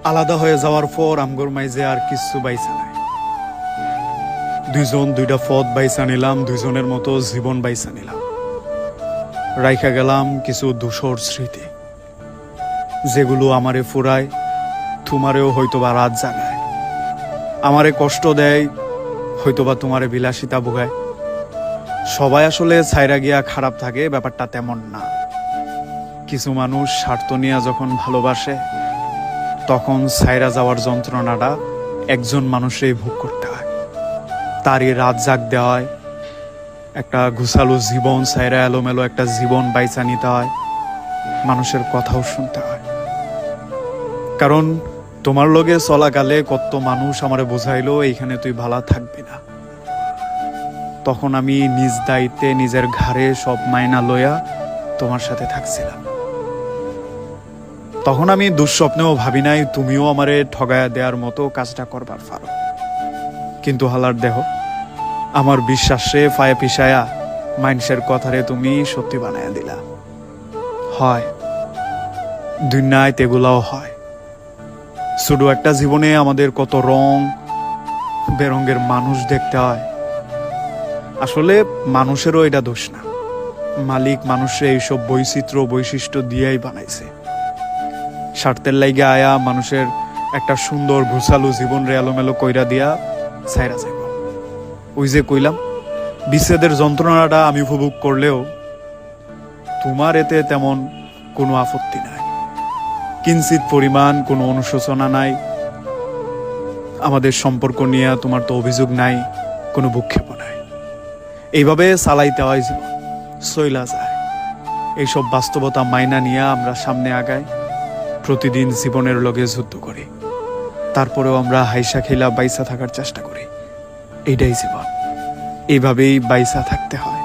আলাদা হয়ে যাওয়ার পর আমগর মাইজে আর কিছু বাইসা নাই। দুইজন দুইটা পথ বাইসা নিলাম, দুইজনের মতো জীবন বাইসা নিলাম। রাইখা গেলাম কিছু ধূসর স্মৃতি, যেগুলো আমারে ফুরায়, তোমারেও হয়তোবা রাত জাগায়, আমারে কষ্ট দেয়, হয়তোবা তোমারে বিলাসিতা ভোগায়। সবাই আসলে ছাইরা গিয়া খারাপ থাকে, ব্যাপারটা তেমন না। কিছু মানুষ স্বার্থ নিয়ে যখন ভালোবাসে, তখন ছাইরা যাওয়ার যন্ত্রণাটা একজন মানুষেই ভোগ করতে হয়। তারই রাত জাগ দেওয়া হয়, একটা ঘুষালো জীবন ছাইরা এলোমেলো একটা জীবন বাইচা নিতে হয়, মানুষের কথাও শুনতে হয়। কারণ তোমার লগে চলাকালে কত মানুষ আমারে বোঝাইলো এইখানে তুই ভালো থাকবি না। তখন আমি নিজ দায়িত্বে নিজের ঘাড়ে সব মাইনা লইয়া তোমার সাথে থাকছিলাম। তখন আমি দুঃস্বপ্নেও ভাবি নাই তুমিও আমারে ঠগায়া দেওয়ার মতো কাজটা করবার পারো। কিন্তু হালার দেহ, আমার বিশ্বাসে ফায়ে পিছায়া মানুষের কথারে তুমি সত্যি বানায়া দিলা। হয় দুনিয়ায় এগুলাও হয়। শুধু একটা জীবনে আমাদের কত রং বেরঙের মানুষ দেখতে হয়। আসলে মানুষেরও এটা দোষ না, মালিক মানুষে এইসব বৈচিত্র্য বৈশিষ্ট্য দিয়েই বানাইছে। স্বার্থের লাইগে আয়া মানুষের একটা সুন্দর ঘুষালু জীবন রে এলোমেলো কইরা দিয়া ছাইরা যাইব। ওই যে কইলাম, বিচ্ছেদের যন্ত্রণাটা আমি উপভোগ করলেও তোমার এতে তেমন কোনো আপত্তি নাই, কিঞ্চিত পরিমাণ কোনো অনুশোচনা নাই। আমাদের সম্পর্ক নিয়ে তোমার তো অভিযোগ নাই, কোনো ভূক্ষেপও নাই। এইভাবে চালাইতে হয় জীবন, চইলা যায়। এইসব বাস্তবতা মাইনা নিয়ে আমরা সামনে আগাই, প্রতিদিন জীবনের লগে যুদ্ধ করি। তারপরেও আমরা হাইসা খেলা বাইসা থাকার চেষ্টা করি। এইটাই জীবন, এইভাবেই বাইসা থাকতে হয়।